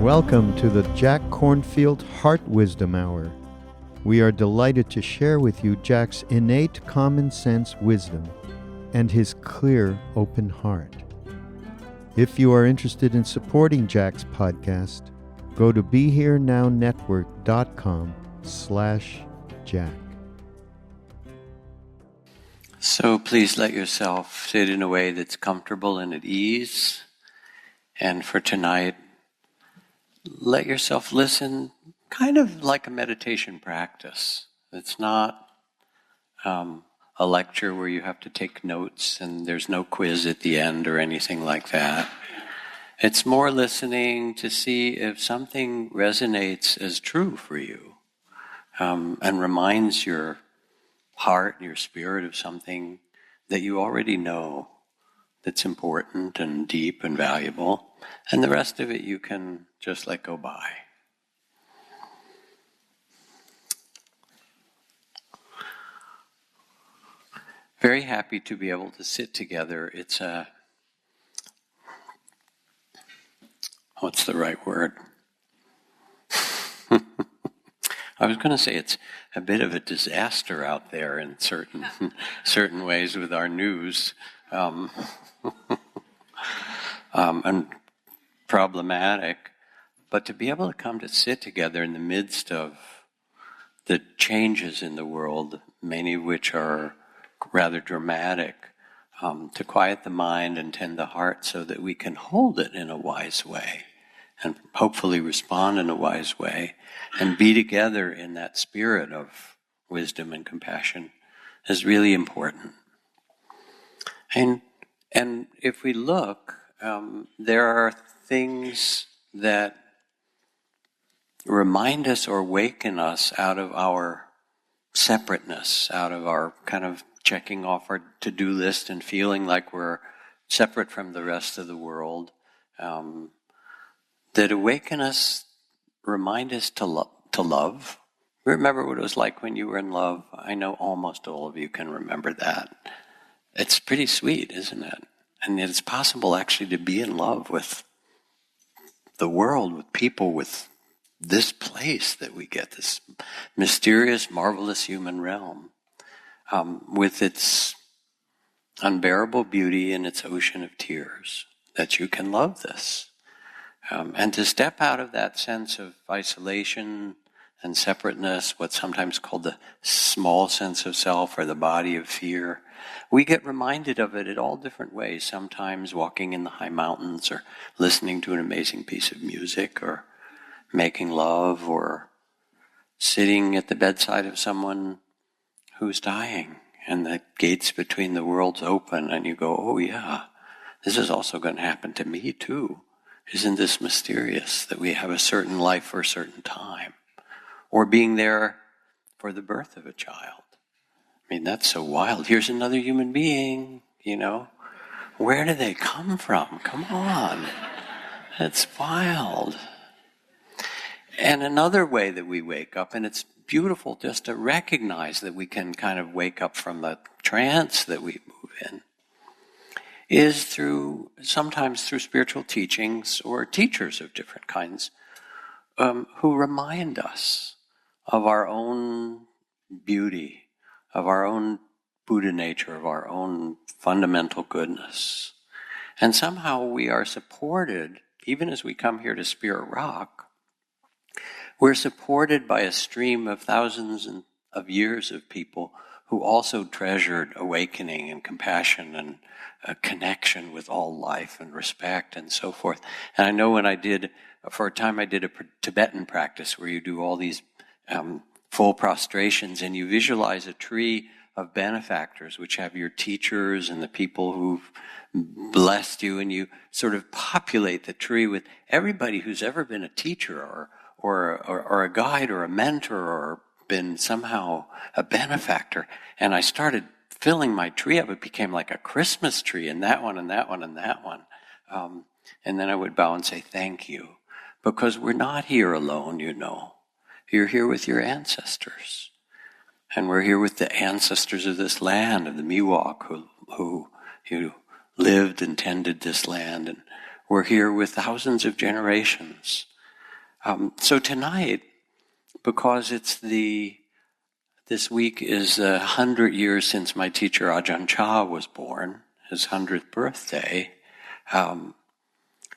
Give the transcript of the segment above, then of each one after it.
Welcome to the Jack Kornfield Heart Wisdom Hour. We are delighted to share with you Jack's innate common sense wisdom and his clear, open heart. If you are interested in supporting Jack's podcast, go to BeHereNowNetwork.com/Jack. So please let yourself sit in a way that's comfortable and at ease. And for tonight, let yourself listen kind of like a meditation practice. It's not a lecture where you have to take notes and there's no quiz at the end or anything like that. It's more listening to see if something resonates as true for you and reminds your heart, your spirit of something that you already know that's important and deep and valuable, and the rest of it you can just let go by. Very happy to be able to sit together. It's what's the right word? I was going to say it's a bit of a disaster out there in certain ways with our news, and problematic. But to be able to come to sit together in the midst of the changes in the world, many of which are rather dramatic, to quiet the mind and tend the heart so that we can hold it in a wise way and hopefully respond in a wise way and be together in that spirit of wisdom and compassion is really important. And if we look, there are things that remind us or waken us out of our separateness, out of our kind of checking off our to-do list and feeling like we're separate from the rest of the world, that awaken us, remind us to love. Remember what it was like when you were in love. I know almost all of you can remember that. It's pretty sweet, isn't it? And it's possible actually to be in love with the world, with people, with this place that we get, this mysterious, marvelous human realm, with its unbearable beauty and its ocean of tears, that you can love this. And to step out of that sense of isolation and separateness, what's sometimes called the small sense of self or the body of fear, we get reminded of it in all different ways, sometimes walking in the high mountains or listening to an amazing piece of music or making love or sitting at the bedside of someone who's dying and the gates between the worlds open and you go, oh yeah, this is also going to happen to me too. Isn't this mysterious that we have a certain life for a certain time? Or being there for the birth of a child. I mean, that's so wild. Here's another human being, you know. Where do they come from? Come on. That's wild. And another way that we wake up, and it's beautiful just to recognize that we can kind of wake up from the trance that we move in, is sometimes through spiritual teachings or teachers of different kinds who remind us of our own beauty, of our own Buddha nature, of our own fundamental goodness. And somehow we are supported, even as we come here to Spirit Rock, we're supported by a stream of thousands of years of people who also treasured awakening and compassion and a connection with all life and respect and so forth. And I know for a time I did a Tibetan practice where you do all these full prostrations and you visualize a tree of benefactors which have your teachers and the people who've blessed you, and you sort of populate the tree with everybody who's ever been a teacher or a guide or a mentor or been somehow a benefactor. And I started filling my tree up. It became like a Christmas tree, and that one and that one and that one. And then I would bow and say thank you, because we're not here alone, you know. You're here with your ancestors. And we're here with the ancestors of this land, of the Miwok, who lived and tended this land. And we're here with thousands of generations So tonight, because this week is 100 years since my teacher Ajahn Chah was born, his 100th birthday, and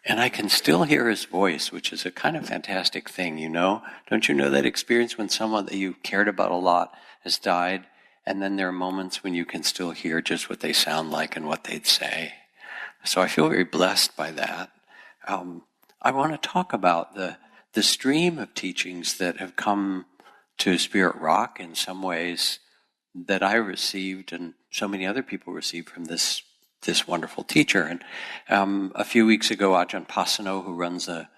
I can still hear his voice, which is a kind of fantastic thing, you know? Don't you know that experience when someone that you cared about a lot has died, and then there are moments when you can still hear just what they sound like and what they'd say? So I feel very blessed by that. I want to talk about the stream of teachings that have come to Spirit Rock in some ways that I received and so many other people received from this wonderful teacher. And a few weeks ago, Ajahn Pasano, who runs a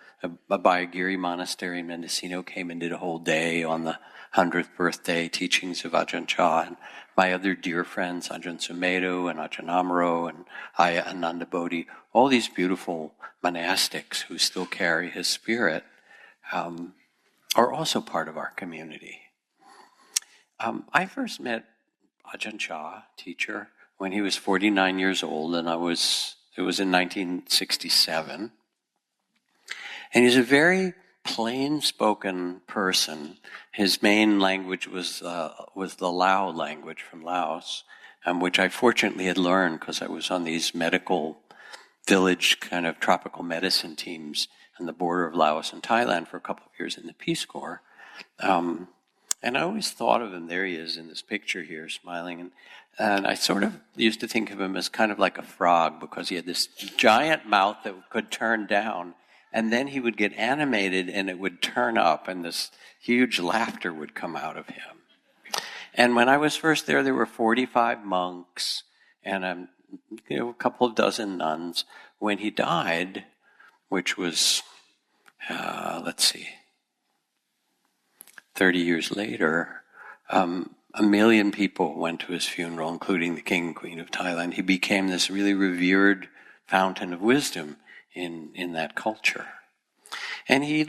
Bayagiri monastery in Mendocino, came and did a whole day on the 100th birthday teachings of Ajahn Chah. And my other dear friends, Ajahn Sumedho and Ajahn Amaro and Aya Ananda Bodhi, all these beautiful monastics who still carry his spirit, are also part of our community. I first met Ajahn Chah, teacher, when he was 49 years old, and it was in 1967. And he's a very plain-spoken person. His main language was the Lao language from Laos, which I fortunately had learned because I was on these medical village kind of tropical medicine teams on the border of Laos and Thailand for a couple of years in the Peace Corps. And I always thought of him, there he is in this picture here, smiling. And I sort of used to think of him as kind of like a frog because he had this giant mouth that could turn down. And then he would get animated and it would turn up and this huge laughter would come out of him. And when I was first there were 45 monks and a couple of dozen nuns. When he died, which was, 30 years later, 1 million people went to his funeral, including the King and Queen of Thailand. He became this really revered fountain of wisdom in that culture. And he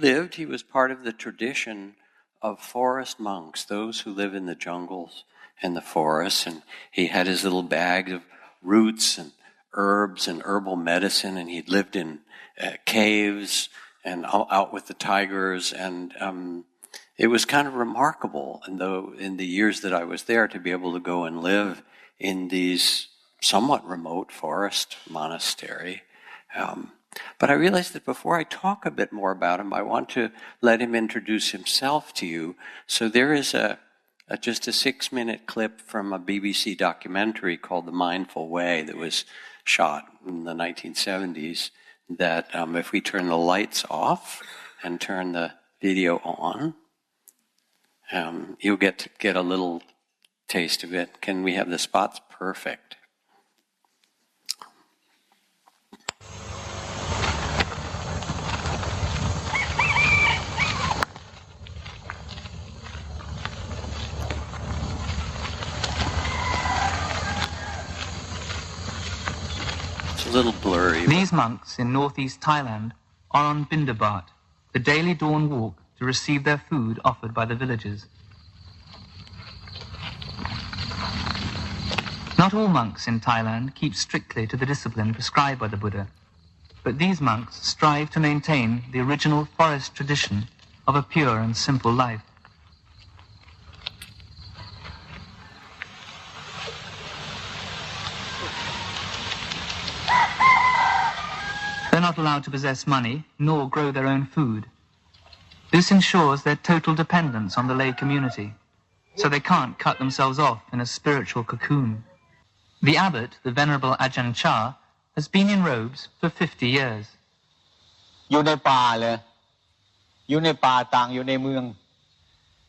was part of the tradition of forest monks, those who live in the jungles and the forests. And he had his little bag of roots and herbs and herbal medicine, and he'd lived in caves and out with the tigers. And it was kind of remarkable, and though in the years that I was there, to be able to go and live in these somewhat remote forest monastery. But I realized that before I talk a bit more about him, I want to let him introduce himself to you. So there is just a 6-minute clip from a BBC documentary called The Mindful Way that was shot in the 1970s that if we turn the lights off and turn the video on, you'll get a little taste of it. Can we have the spots? Perfect. It's a little blurry. These monks in northeast Thailand are on Bindabat, the daily dawn walk to receive their food offered by the villagers. Not all monks in Thailand keep strictly to the discipline prescribed by the Buddha, but these monks strive to maintain the original forest tradition of a pure and simple life. They're not allowed to possess money nor grow their own food. This ensures their total dependence on the lay community, so they can't cut themselves off in a spiritual cocoon. The abbot, the Venerable Ajahn Chah, has been in robes for 50 years.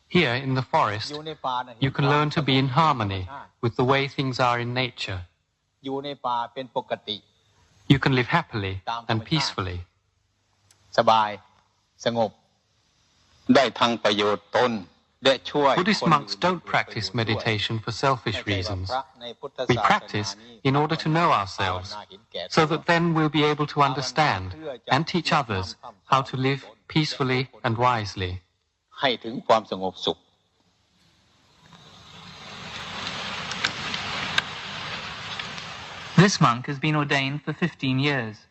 Here in the forest, you can learn to be in harmony with the way things are in nature. You can live happily and peacefully. Buddhist monks don't practice meditation for selfish reasons. We practice in order to know ourselves, so that then we'll be able to understand and teach others how to live peacefully and wisely. This monk has been ordained for 15 years.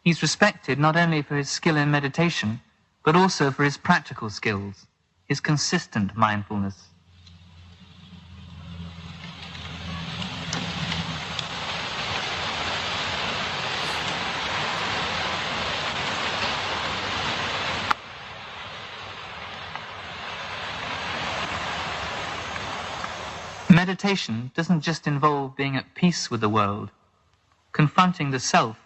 He's respected not only for his skill in meditation, but also for his practical skills, his consistent mindfulness. Meditation doesn't just involve being at peace with the world. Confronting the self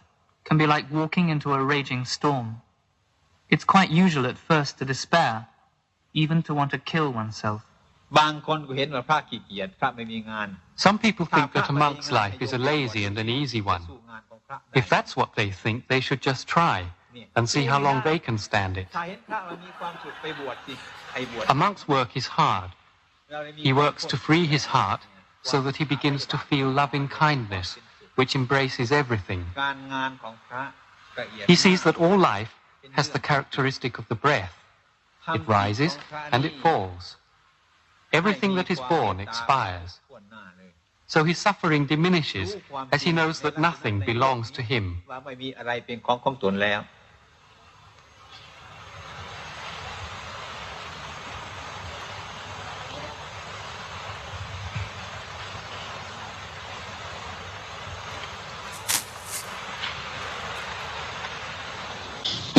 can be like walking into a raging storm. It's quite usual at first to despair, even to want to kill oneself. Some people think that a monk's life is a lazy and an easy one. If that's what they think, they should just try and see how long they can stand it. A monk's work is hard. He works to free his heart so that he begins to feel loving kindness, which embraces everything. He sees that all life has the characteristic of the breath. It rises and it falls. Everything that is born expires. So his suffering diminishes as he knows that nothing belongs to him.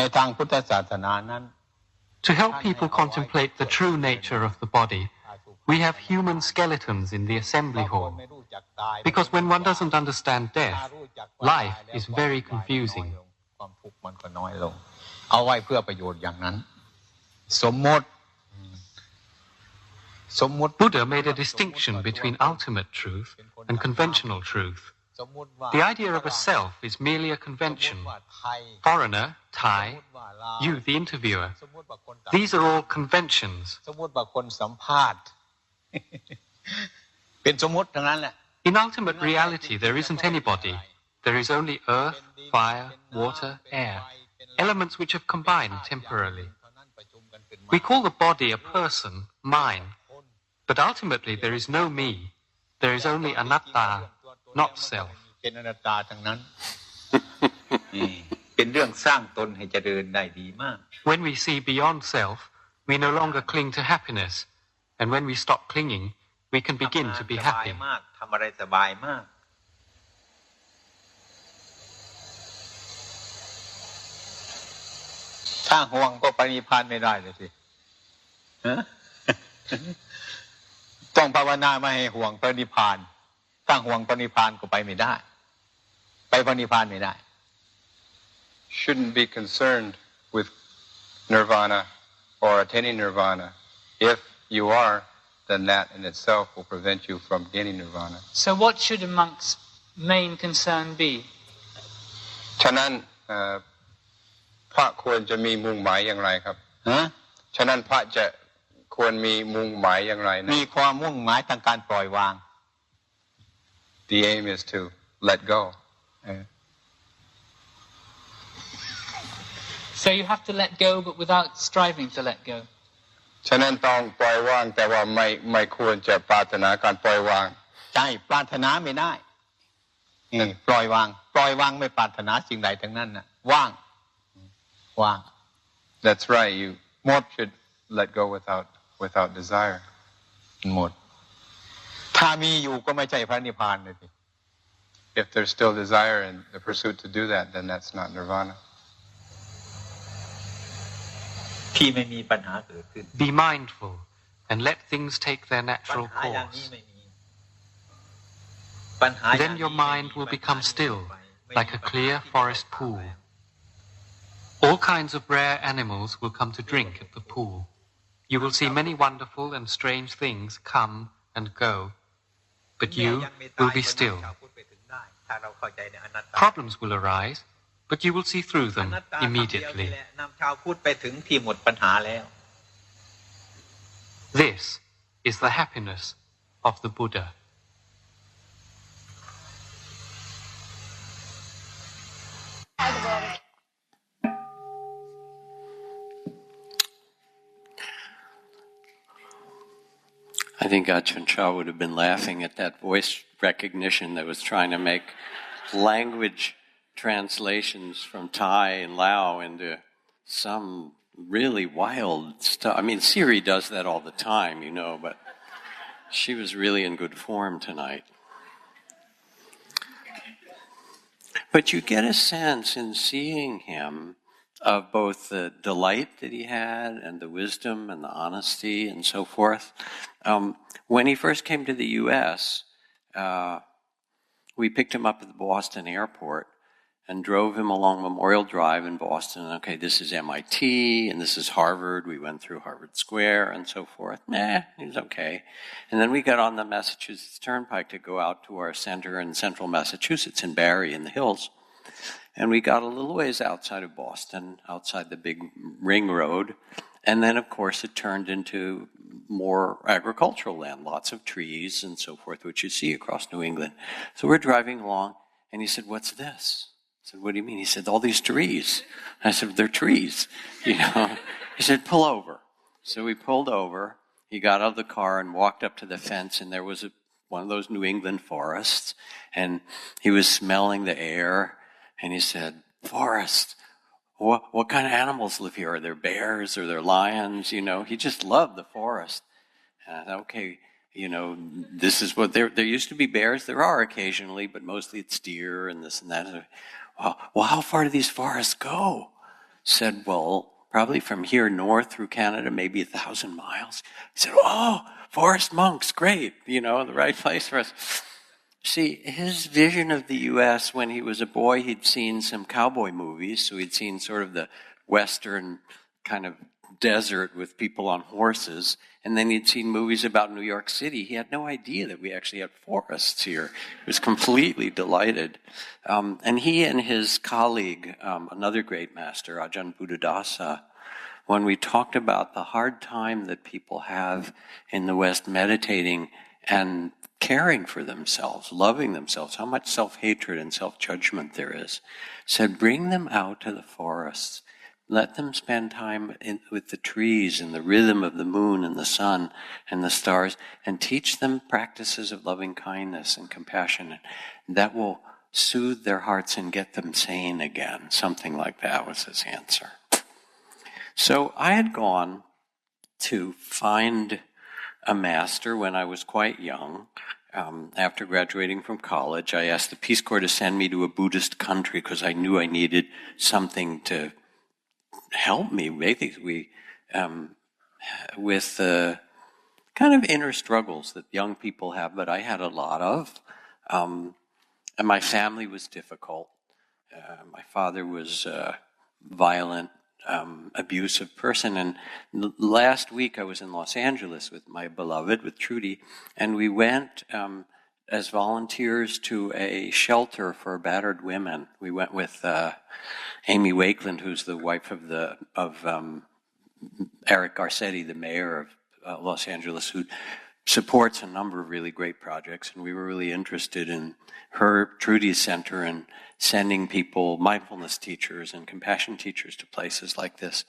ในทางพุทธศาสนานั้น To help people contemplate the true nature of the body, we have human skeletons in the assembly hall. Because when one doesn't understand death, life is very confusing. ความทุกข์มันก็น้อยลงเอาไว้เพื่อประโยชน์อย่างนั้นสมมติ Buddha made a distinction between ultimate truth and conventional truth. The idea of a self is merely a convention. Foreigner, Thai, you, the interviewer, these are all conventions. สมมติว่าคนสัมภาษณ์ เป็นสมมติทั้งนั้นแหละ In ultimate reality, there isn't anybody. There is only earth, fire, water, air, elements which have combined temporarily. We call the body a person, mine, but ultimately there is no me. There is only anatta, not self. เป็นอนัตตาทั้งนั้น เป็นเรื่องสร้างตนให้เจริญได้ดีมาก When we see beyond self, we no longer cling to happiness, and when we stop clinging, we can begin to be happy. ทำอะไรสบายมากถ้าห่วงก็ปรินิพพานไม่ได้เลยสิต้องภาวนาไม่ให้ห่วงปรินิพพานถ้าห่วงปรินิพพานก็ไปไม่ได้ไปปรินิพพานไม่ได้ Shouldn't be concerned with nirvana or attaining nirvana. If you are, then that in itself will prevent you from gaining nirvana. So what should a monk's main concern be? ฉะนั้นพระควรจะมีมุ่งหมายอย่างไรครับฉะนั้นพระจะควรมีมุ่งหมายอย่างไรนะมีความมุ่งหมายทางการปล่อยวาง The aim is to let go. So you have to let go, but without striving to let go. ฉะนั้นต้องปล่อยวางแต่ว่าไม่ควรจะปรารถนาการปล่อยวางใช่ปรารถนาไม่ได้ปล่อยวางไม่ปรารถนาสิ่งใดทั้งนั้นน่ะว่าง That's right. You should let go without desire. หมดถ้ามีอยู่ก็ไม่ใช่พระนิพพานเลยสิ If there's still desire and the pursuit to do that, then that's not nirvana. ที่ไม่มีปัญหาเกิดขึ้น Be mindful and let things take their natural course. Then your mind will become still, like a clear forest pool. All kinds of rare animals will come to drink at the pool. You will see many wonderful and strange things come and go, but you will be still. Problems will arise, but you will see through them immediately. This is the happiness of the Buddha. I think Ajahn Chah would have been laughing at that voice recognition that was trying to make language translations from Thai and Lao into some really wild stuff. I mean, Siri does that all the time, but she was really in good form tonight. But you get a sense in seeing him of both the delight that he had and the wisdom and the honesty and so forth. When he first came to the U.S., we picked him up at the Boston airport and drove him along Memorial Drive in Boston. Okay, this is MIT and this is Harvard. We went through Harvard Square and so forth. He was okay. And then we got on the Massachusetts Turnpike to go out to our center in central Massachusetts in Barre in the hills. And we got a little ways outside of Boston, outside the big ring road. And then, of course, it turned into more agricultural land, lots of trees and so forth, which you see across New England. So we're driving along, and he said, "What's this?" I said, "What do you mean?" He said, "All these trees." I said, "They're trees." He said, "Pull over." So we pulled over. He got out of the car and walked up to the fence, and there was one of those New England forests, and he was smelling the air, and he said, "Forest, what kind of animals live here? Are there bears? Are there lions?" He just loved the forest. And I thought, okay, this is what there used to be bears. There are occasionally, but mostly it's deer and this and that. Well, how far do these forests go? Said, well, probably from here north through Canada, maybe 1,000 miles. He said, "Oh, forest monks, great, the right place for us." See, his vision of the U.S. when he was a boy, he'd seen some cowboy movies, so he'd seen sort of the Western kind of desert with people on horses, and then he'd seen movies about New York City. He had no idea that we actually had forests here. He was completely delighted. And he and his colleague, another great master, Ajahn Buddhadhamma, when we talked about the hard time that people have in the West meditating and caring for themselves, loving themselves, how much self-hatred and self-judgment there is, said, bring them out to the forests. Let them spend time with the trees and the rhythm of the moon and the sun and the stars, and teach them practices of loving kindness and compassion. That will soothe their hearts and get them sane again. Something like that was his answer. So I had gone to find a master when I was quite young. After graduating from college, I asked the Peace Corps to send me to a Buddhist country because I knew I needed something to help me, basically, with the kind of inner struggles that young people have, but I had a lot of. And my family was difficult. My father was a violent, abusive person. And last week I was in Los Angeles with my beloved, with Trudy, and we went as volunteers to a shelter for battered women. We went with Amy Wakeland, who's the wife of Eric Garcetti, the mayor of Los Angeles, who supports a number of really great projects. And we were really interested in Trudy's center and sending people, mindfulness teachers and compassion teachers, to places like this.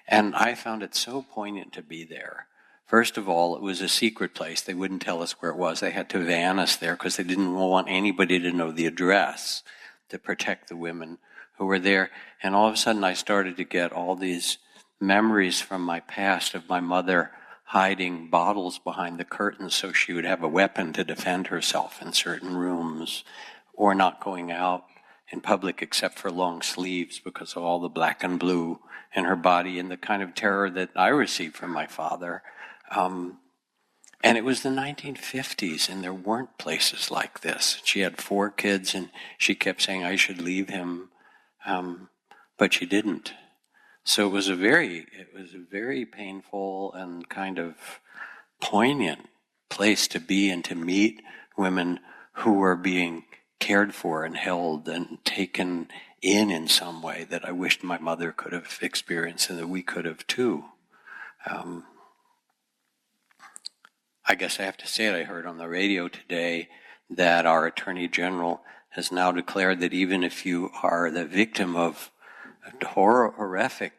And I found it so poignant to be there. First of all, it was a secret place. They wouldn't tell us where it was. They had to van us there because they didn't want anybody to know the address to protect the women who were there. And all of a sudden I started to get all these memories from my past of my mother hiding bottles behind the curtains so she would have a weapon to defend herself in certain rooms, or not going out in public except for long sleeves because of all the black and blue in her body, and the kind of terror that I received from my father. And it was the 1950s, and there weren't places like this. She had 4 kids, and she kept saying I should leave him, but she didn't. So it was a very painful and kind of poignant place to be and to meet women who were being cared for and held and taken in some way that I wished my mother could have experienced and that we could have too. I guess I have to say it, I heard on the radio today that our Attorney General has now declared that even if you are the victim of horrific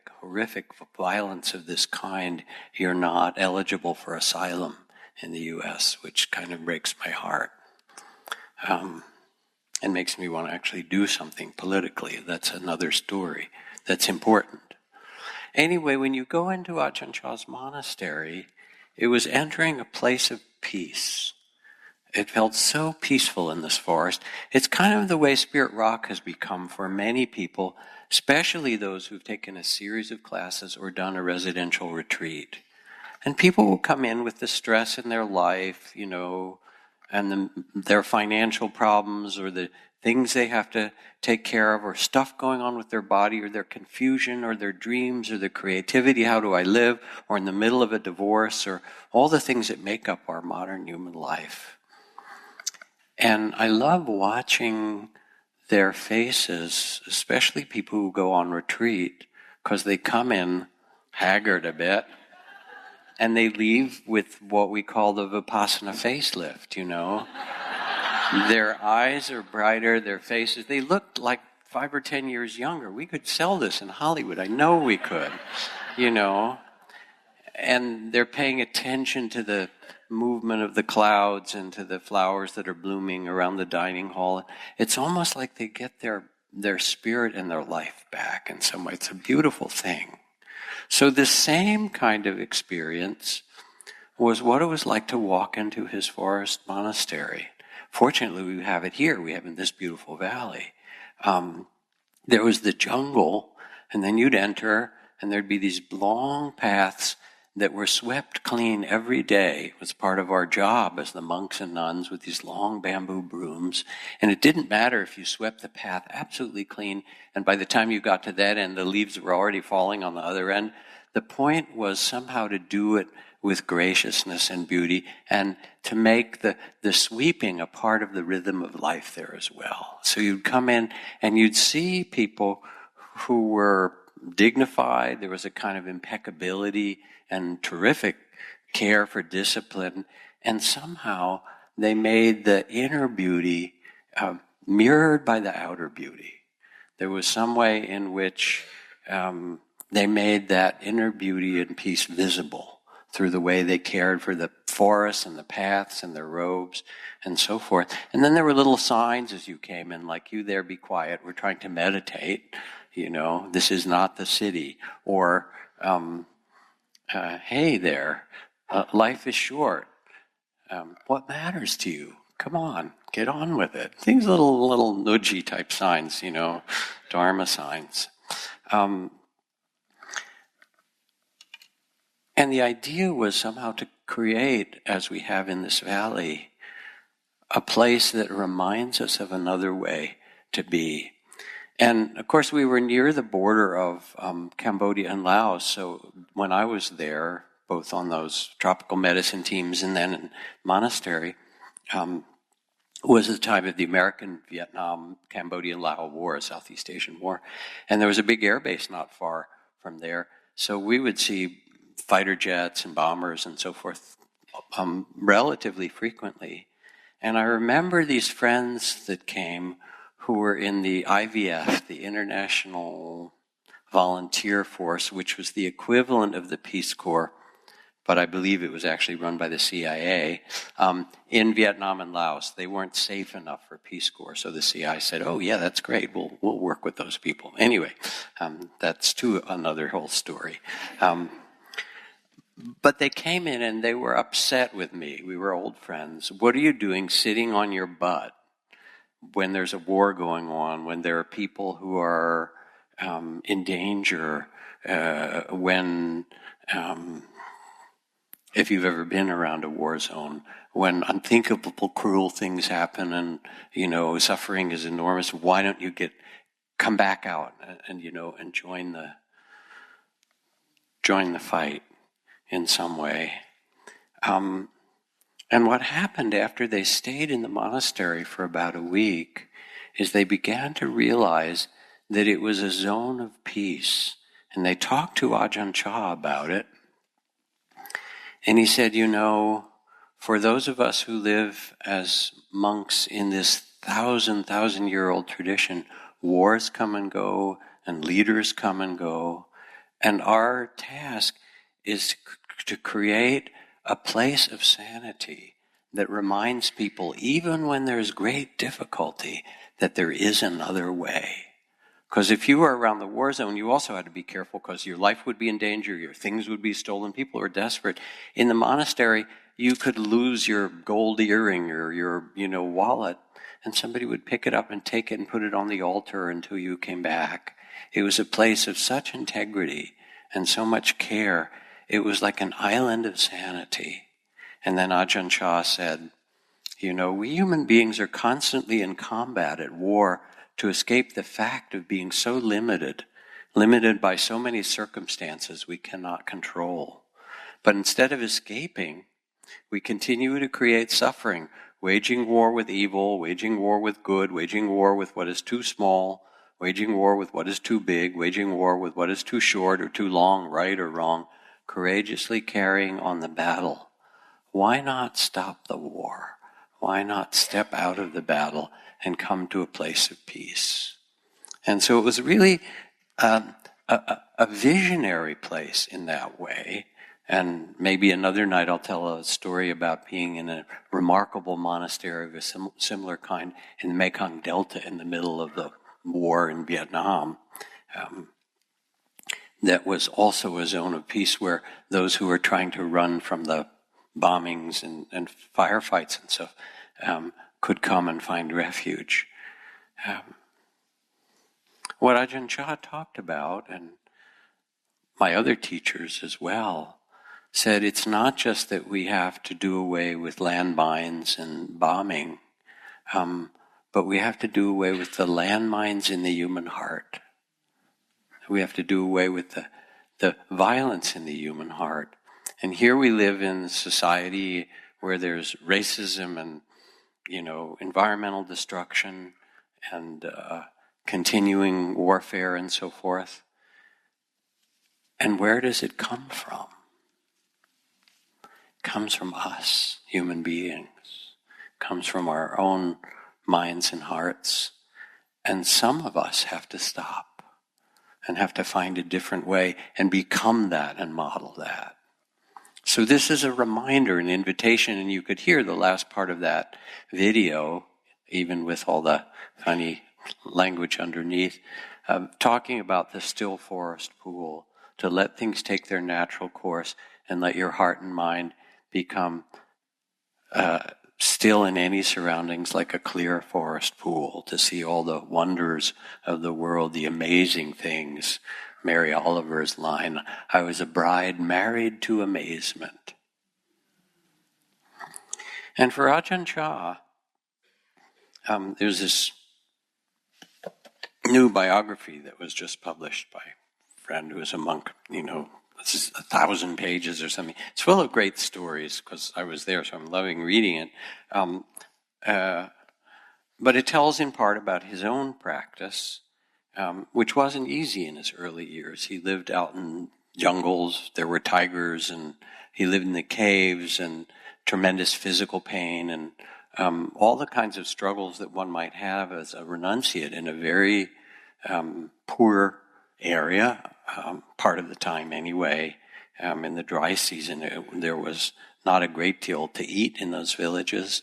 violence of this kind, you're not eligible for asylum in the U.S., which kind of breaks my heart. And makes me want to actually do something politically. That's another story that's important. Anyway, when you go into Ajahn Chah's monastery, it was entering a place of peace. It felt so peaceful in this forest. It's kind of the way Spirit Rock has become for many people, especially those who've taken a series of classes or done a residential retreat. And people will come in with the stress in their life, you know, and their financial problems or the things they have to take care of or stuff going on with their body or their confusion or their dreams or their creativity, how do I live, or in the middle of a divorce or all the things that make up our modern human life. And I love watching their faces, especially people who go on retreat, because they come in haggard a bit, and they leave with what we call the Vipassana facelift, you know. Their eyes are brighter, their faces, they look like 5 or 10 years younger. We could sell this in Hollywood, I know we could, you know. And they're paying attention to the movement of the clouds and to the flowers that are blooming around the dining hall. It's almost like they get their spirit and their life back in some way. It's a beautiful thing. So this same kind of experience was what it was like to walk into his forest monastery. Fortunately, we have it here. We have it in this beautiful valley. There was the jungle, and then you'd enter, and there'd be these long paths that were swept clean every day. It was part of our job as the monks and nuns with these long bamboo brooms. And it didn't matter if you swept the path absolutely clean, and by the time you got to that end, the leaves were already falling on the other end. The point was somehow to do it with graciousness and beauty, and to make the sweeping a part of the rhythm of life there as well. So you'd come in and you'd see people who were dignified. There was a kind of impeccability and terrific care for discipline, and somehow they made the inner beauty mirrored by the outer beauty. There was some way in which they made that inner beauty and peace visible through the way they cared for the forests and the paths and their robes and so forth. And then there were little signs as you came in, like, you there, be quiet, we're trying to meditate, you know, this is not the city. Or, hey there, life is short. What matters to you? Come on, get on with it. These little nudgy type signs, you know, dharma signs. And the idea was somehow to create, as we have in this valley, a place that reminds us of another way to be. And of course, we were near the border of Cambodia and Laos, so when I was there, both on those tropical medicine teams and then in monastery, was the time of the American, Vietnam, Cambodian, Lao War, Southeast Asian War. And there was a big air base not far from there, so we would see fighter jets and bombers and so forth relatively frequently. And I remember these friends that came who were in the IVF, the International Volunteer Force, which was the equivalent of the Peace Corps, but I believe it was actually run by the CIA, in Vietnam and Laos. They weren't safe enough for Peace Corps, so the CIA said, oh yeah, that's great, we'll work with those people. Anyway, that's another whole story. But they came in and they were upset with me. We were old friends. What are you doing sitting on your butt when there's a war going on, when there are people who are in danger, when, if you've ever been around a war zone, when unthinkable, cruel things happen and, you know, suffering is enormous, why don't you come back out and you know, and join the fight in some way. And what happened after they stayed in the monastery for about a week is they began to realize that it was a zone of peace. And they talked to Ajahn Chah about it. And he said, you know, for those of us who live as monks in this 1,000-year-old tradition, wars come and go, and leaders come and go, and our task is to create a place of sanity that reminds people, even when there's great difficulty, that there is another way. Because if you were around the war zone, you also had to be careful because your life would be in danger, your things would be stolen, people were desperate. In the monastery, you could lose your gold earring or your, wallet, and somebody would pick it up and take it and put it on the altar until you came back. It was a place of such integrity and so much care. It was like an island of sanity. And then Ajahn Chah said, we human beings are constantly in combat, at war, to escape the fact of being so limited by so many circumstances we cannot control. But instead of escaping, we continue to create suffering, waging war with evil, waging war with good, waging war with what is too small, waging war with what is too big, waging war with what is too short or too long, right or wrong, courageously carrying on the battle. Why not stop the war? Why not step out of the battle and come to a place of peace? And so it was really a visionary place in that way. And maybe another night I'll tell a story about being in a remarkable monastery of a similar kind in the Mekong Delta in the middle of the war in Vietnam. That was also a zone of peace where those who were trying to run from the bombings and firefights and stuff could come and find refuge. What Ajahn Chah talked about, and my other teachers as well, said it's not just that we have to do away with landmines and bombing, but we have to do away with the landmines in the human heart. We have to do away with the violence in the human heart. And here we live in a society where there's racism and, environmental destruction and continuing warfare and so forth. And where does it come from? It comes from us, human beings. It comes from our own minds and hearts. And some of us have to stop and have to find a different way and become that and model that. So this is a reminder, an invitation, and you could hear the last part of that video, even with all the funny language underneath, talking about the still forest pool, to let things take their natural course and let your heart and mind become still in any surroundings like a clear forest pool, to see all the wonders of the world, the amazing things. Mary Oliver's line, I was a bride married to amazement. And for Ajahn Chah, there's this new biography that was just published by a friend who is a monk, this is 1,000 pages or something. It's full of great stories because I was there, so I'm loving reading it. But it tells in part about his own practice, which wasn't easy in his early years. He lived out in jungles, there were tigers, and he lived in the caves, and tremendous physical pain, and all the kinds of struggles that one might have as a renunciate in a very poor area, part of the time anyway. In the dry season, there was not a great deal to eat in those villages,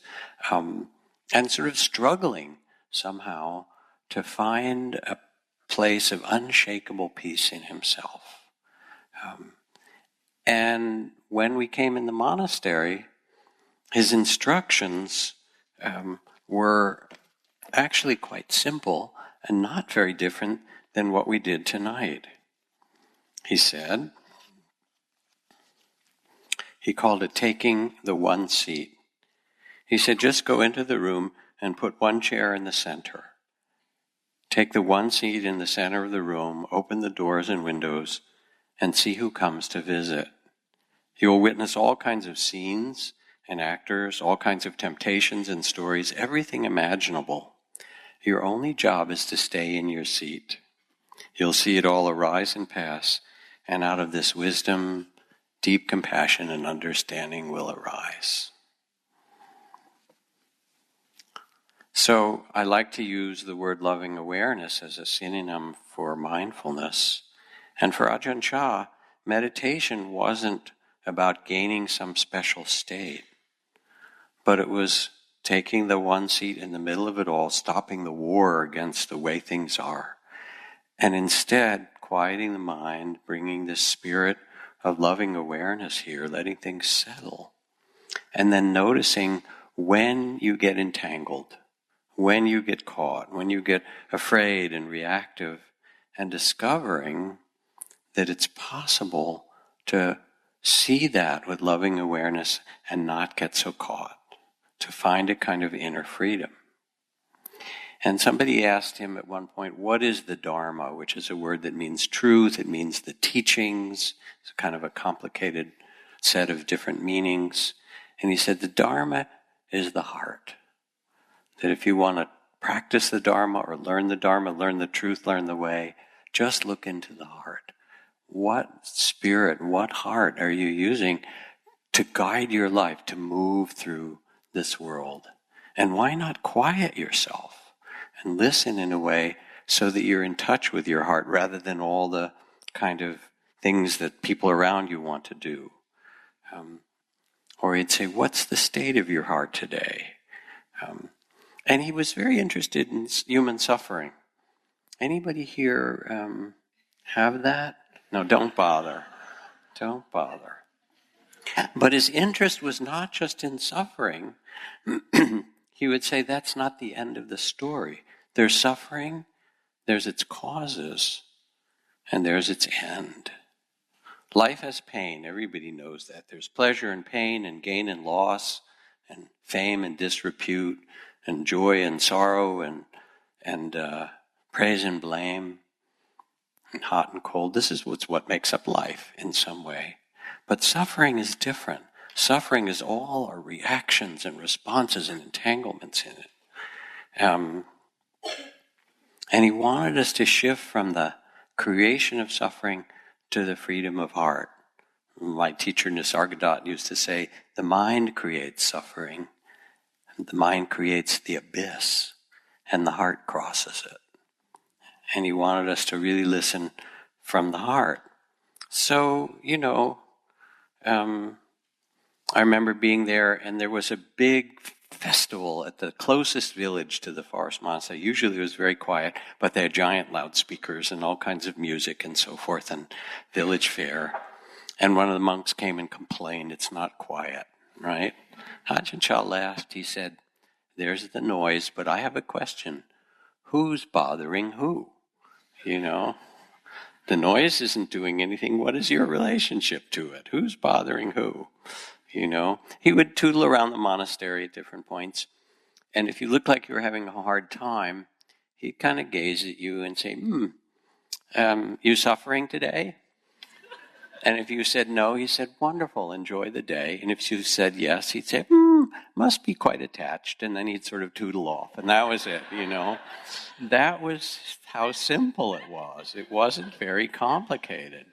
and sort of struggling somehow to find a place of unshakable peace in himself. And when we came in the monastery, his instructions were actually quite simple and not very different than what we did tonight. He said, he called it taking the one seat. He said, just go into the room and put one chair in the center. Take the one seat in the center of the room, open the doors and windows, and see who comes to visit. You will witness all kinds of scenes and actors, all kinds of temptations and stories, everything imaginable. Your only job is to stay in your seat. You'll see it all arise and pass, and out of this wisdom, deep compassion and understanding will arise. So I like to use the word loving awareness as a synonym for mindfulness. And for Ajahn Chah, meditation wasn't about gaining some special state, but it was taking the one seat in the middle of it all, stopping the war against the way things are, And instead, quieting the mind, bringing this spirit of loving awareness here, letting things settle. And then noticing when you get entangled, when you get caught, when you get afraid and reactive, and discovering that it's possible to see that with loving awareness and not get so caught, to find a kind of inner freedom. And somebody asked him at one point, what is the Dharma, which is a word that means truth, it means the teachings, it's kind of a complicated set of different meanings. And he said, the Dharma is the heart. That if you want to practice the Dharma or learn the Dharma, learn the truth, learn the way, just look into the heart. What spirit, what heart are you using to guide your life, to move through this world? And why not quiet yourself and listen in a way so that you're in touch with your heart rather than all the kind of things that people around you want to do? Or he'd say, what's the state of your heart today? And he was very interested in human suffering. Anybody here have that? No, don't bother. Don't bother. But his interest was not just in suffering. He would say that's not the end of the story. There's suffering, there's its causes, and there's its end. Life has pain, everybody knows that. There's pleasure and pain and gain and loss and fame and disrepute and joy and sorrow and praise and blame and hot and cold. This is what makes up life in some way. But suffering is different. Suffering is all our reactions and responses and entanglements in it. And he wanted us to shift from the creation of suffering to the freedom of heart. My teacher Nisargadatta used to say, the mind creates suffering, and the mind creates the abyss, and the heart crosses it. And he wanted us to really listen from the heart. So, I remember being there, and there was a big festival at the closest village to the forest monastery. Usually it was very quiet, but they had giant loudspeakers and all kinds of music and so forth, and village fair. And one of the monks came and complained, it's not quiet, right? Ajahn Chah laughed. He said, there's the noise, but I have a question. Who's bothering who? The noise isn't doing anything. What is your relationship to it? Who's bothering who? He would tootle around the monastery at different points. And if you looked like you were having a hard time, he'd kind of gaze at you and say, you suffering today? And if you said no, he said, wonderful, enjoy the day. And if you said yes, he'd say, must be quite attached. And then he'd sort of tootle off. And that was it, That was how simple it was. It wasn't very complicated.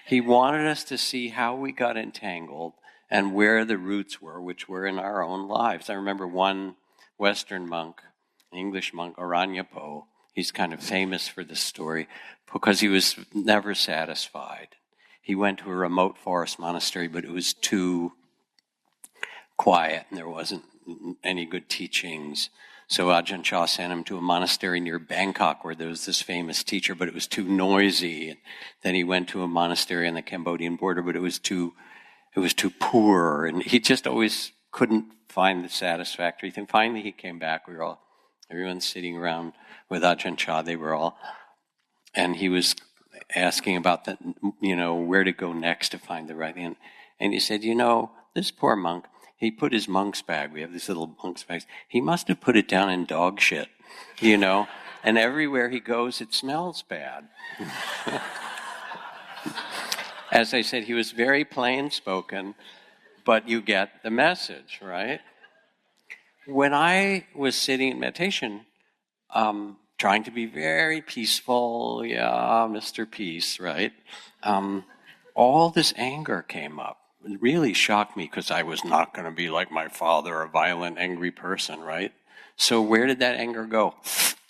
He wanted us to see how we got entangled and where the roots were, which were in our own lives. I remember one Western monk, an English monk, Aranyapo. He's kind of famous for this story because he was never satisfied. He went to a remote forest monastery, but it was too quiet and there wasn't any good teachings. So Ajahn Chah sent him to a monastery near Bangkok where there was this famous teacher, but it was too noisy. And then he went to a monastery on the Cambodian border, but it was too poor. And he just always couldn't find the satisfactory thing. Finally he came back. Everyone sitting around with Ajahn Chah, and he was asking about where to go next to find the right thing. And he said, this poor monk, he put his monk's bag, we have these little monk's bags, he must have put it down in dog shit, and everywhere he goes it smells bad. As I said, he was very plain spoken, but you get the message, right? When I was sitting in meditation, trying to be very peaceful, Mr. Peace, right? All this anger came up. It really shocked me because I was not going to be like my father, a violent, angry person, right? So where did that anger go?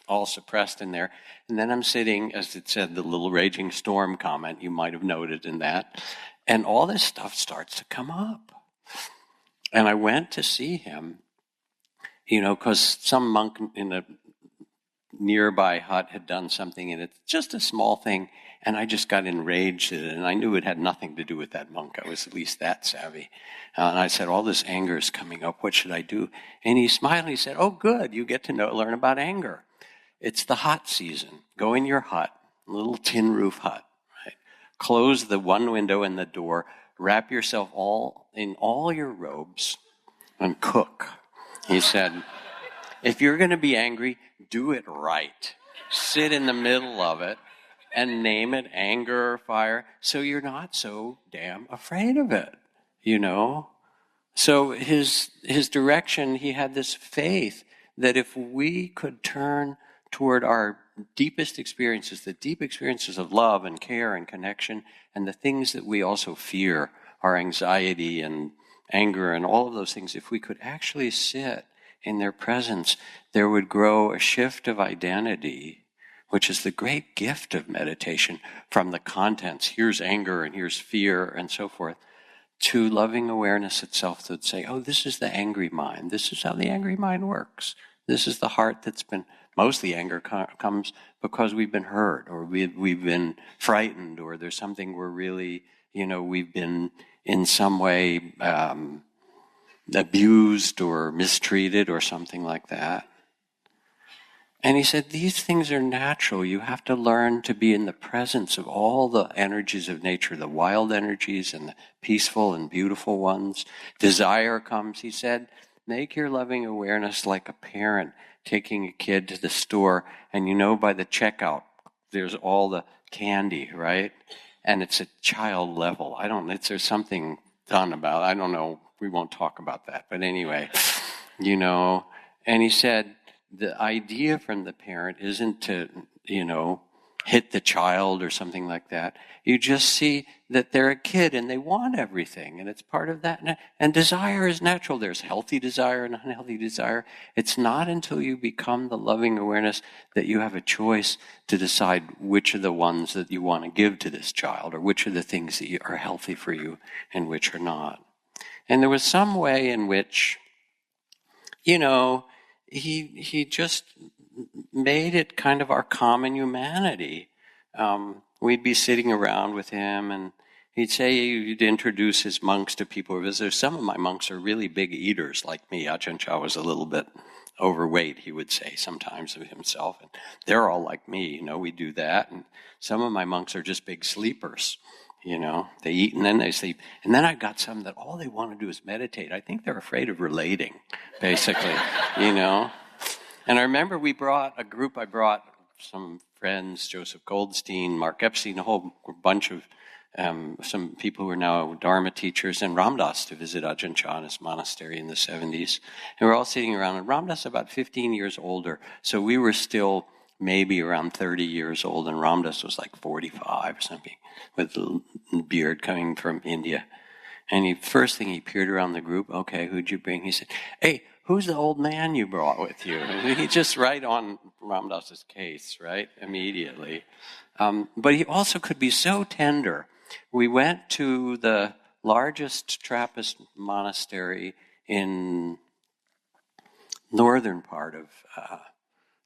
All suppressed in there. And then I'm sitting, as it said, the little raging storm comment, you might have noted in that, and all this stuff starts to come up. And I went to see him, because some monk in a nearby hut had done something, and it's just a small thing, and I just got enraged at it, and I knew it had nothing to do with that monk. I was at least that savvy. And I said, all this anger is coming up. What should I do? And he smiled and he said, oh, good. You get to learn about anger. It's the hot season. Go in your hut, little tin roof hut, right? Close the one window and the door. Wrap yourself in all your robes and cook. He said, if you're going to be angry, do it right. Sit in the middle of it and name it anger or fire, so you're not so damn afraid of it, you know? So his direction, he had this faith that if we could turn toward our deepest experiences, the deep experiences of love and care and connection, and the things that we also fear, our anxiety and anger and all of those things, if we could actually sit in their presence, there would grow a shift of identity, which is the great gift of meditation, from the contents, here's anger and here's fear and so forth, to loving awareness itself that would say, oh, this is the angry mind. This is how the angry mind works. This is the heart that's been, mostly anger comes because we've been hurt, or we've been frightened, or there's something we're really, we've been in some way abused or mistreated or something like that. And he said, these things are natural. You have to learn to be in the presence of all the energies of nature, the wild energies and the peaceful and beautiful ones. Desire comes, he said, make your loving awareness like a parent taking a kid to the store, and by the checkout, there's all the candy, right? And it's at child level. There's something done about it. I don't know. We won't talk about that. But anyway, and he said, the idea from the parent isn't to, hit the child or something like that. You just see that they're a kid and they want everything, and it's part of that. And desire is natural. There's healthy desire and unhealthy desire. It's not until you become the loving awareness that you have a choice to decide which are the ones that you want to give to this child, or which are the things that are healthy for you and which are not. And there was some way in which, he just made it kind of our common humanity. We'd be sitting around with him, and he'd say he'd introduce his monks to people who visit. Some of my monks are really big eaters like me. Ajahn Chah was a little bit overweight, he would say sometimes of himself. And they're all like me, we do that. And some of my monks are just big sleepers. They eat and then they sleep. And then I've got some that all they want to do is meditate. I think they're afraid of relating, basically, And I remember I brought some friends, Joseph Goldstein, Mark Epstein, a whole bunch of some people who are now Dharma teachers, and Ram Dass to visit Ajahn Chah in his monastery in the 70s. And we're all sitting around, and Ram Dass about 15 years older. So we were still maybe around 30 years old, and Ram Dass was like 45 or something, with the beard coming from India. And first thing he peered around the group, okay, who'd you bring? He said, hey, who's the old man you brought with you? And he just right on Ram Dass's case, right, immediately. But he also could be so tender. We went to the largest Trappist monastery in northern part of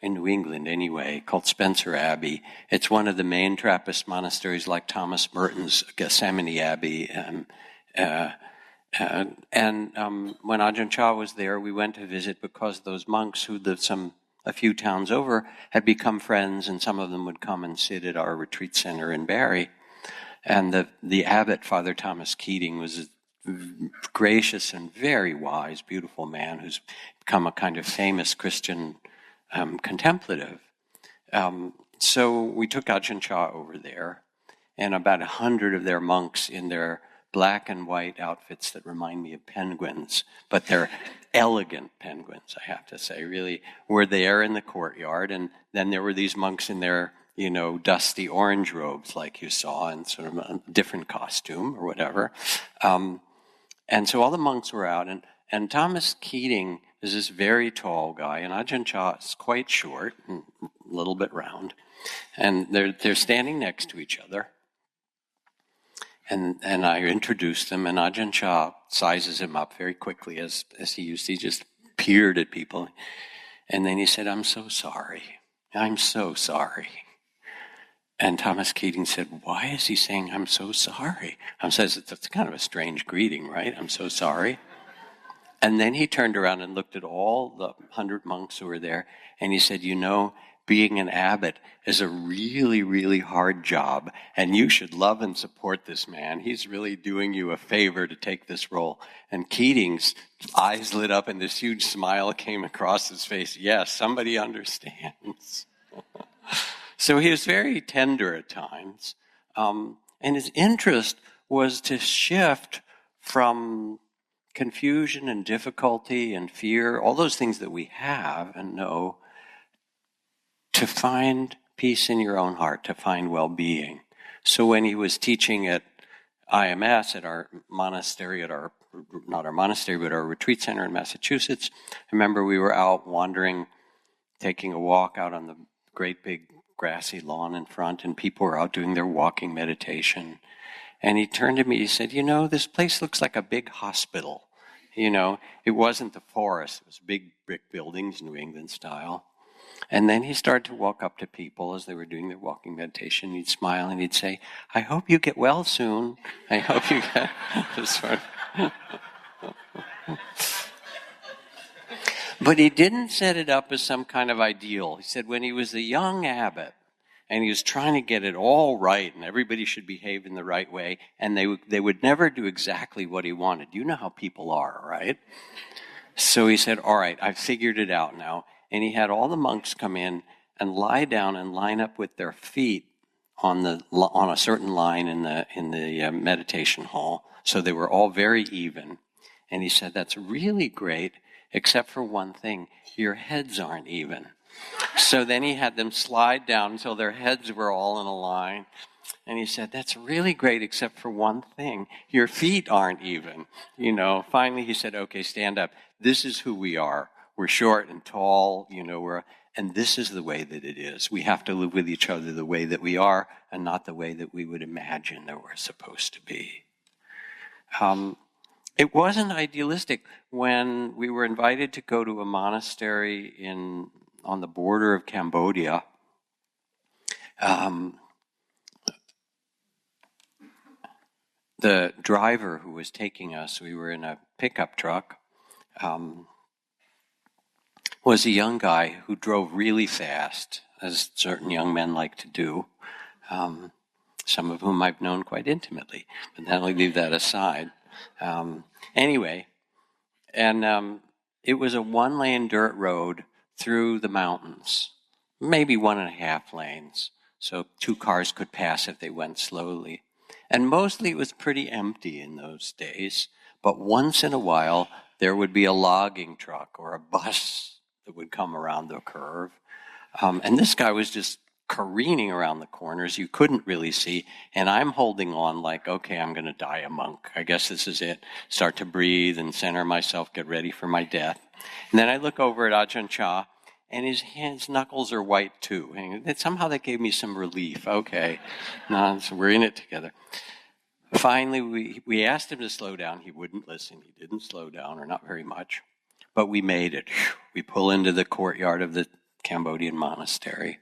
in New England anyway, called Spencer Abbey. It's one of the main Trappist monasteries, like Thomas Merton's Gethsemane Abbey. When Ajahn Chah was there, we went to visit because those monks who lived a few towns over had become friends, and some of them would come and sit at our retreat center in Barrie. And the abbot, Father Thomas Keating, was a gracious and very wise, beautiful man who's become a kind of famous Christian contemplative. So we took Ajahn Chah over there, and about 100 of their monks in their black and white outfits that remind me of penguins, but they're elegant penguins, I have to say, really, were there in the courtyard. And then there were these monks in their, dusty orange robes like you saw, in sort of a different costume or whatever. And so all the monks were out, and Thomas Keating is this very tall guy, and Ajahn Chah is quite short and a little bit round. And they're standing next to each other. And I introduced them, and Ajahn Chah sizes him up very quickly, as he used to. He just peered at people. And then he said, I'm so sorry. I'm so sorry. And Thomas Keating said, why is he saying, I'm so sorry? Says it's kind of a strange greeting, right? I'm so sorry. And then he turned around and looked at all the 100 monks who were there, and he said, being an abbot is a really, really hard job, and you should love and support this man. He's really doing you a favor to take this role. And Keating's eyes lit up, and this huge smile came across his face. Yes, somebody understands. So he was very tender at times, and his interest was to shift from confusion and difficulty and fear, all those things that we have and know, to find peace in your own heart, to find well-being. So when he was teaching at IMS, at our monastery, not our monastery, but our retreat center in Massachusetts, I remember we were out wandering, taking a walk out on the great big grassy lawn in front, and people were out doing their walking meditation. And he turned to me, he said, this place looks like a big hospital. It wasn't the forest, it was big brick buildings, New England style. And then he started to walk up to people as they were doing their walking meditation. He'd smile and he'd say, I hope you get well soon. I hope you get this sort of. But he didn't set it up as some kind of ideal. He said when he was a young abbot and he was trying to get it all right and everybody should behave in the right way, and they would never do exactly what he wanted. You know how people are, right? So he said, all right, I've figured it out now. And he had all the monks come in and lie down and line up with their feet on a certain line in the meditation hall. So they were all very even. And he said, that's really great, except for one thing, your heads aren't even. So then he had them slide down until their heads were all in a line. And he said, that's really great, except for one thing, your feet aren't even. Finally he said, okay, stand up. This is who we are. We're short and tall, and this is the way that it is. We have to live with each other the way that we are and not the way that we would imagine that we're supposed to be. It wasn't idealistic. When we were invited to go to a monastery on the border of Cambodia, the driver who was taking us, we were in a pickup truck, was a young guy who drove really fast, as certain young men like to do, some of whom I've known quite intimately, but then I'll leave that aside. Anyway, and it was a 1-lane dirt road through the mountains, maybe 1.5 lanes, so 2 cars could pass if they went slowly. And mostly it was pretty empty in those days, but once in a while there would be a logging truck or a bus that would come around the curve. And this guy was just careening around the corners. You couldn't really see. And I'm holding on like, okay, I'm going to die a monk. I guess this is it. Start to breathe and center myself, get ready for my death. And then I look over at Ajahn Chah, and his knuckles are white too. And somehow that gave me some relief. Okay, so we're in it together. Finally, we asked him to slow down. He wouldn't listen. He didn't slow down, or not very much. But we made it. We pull into the courtyard of the Cambodian monastery.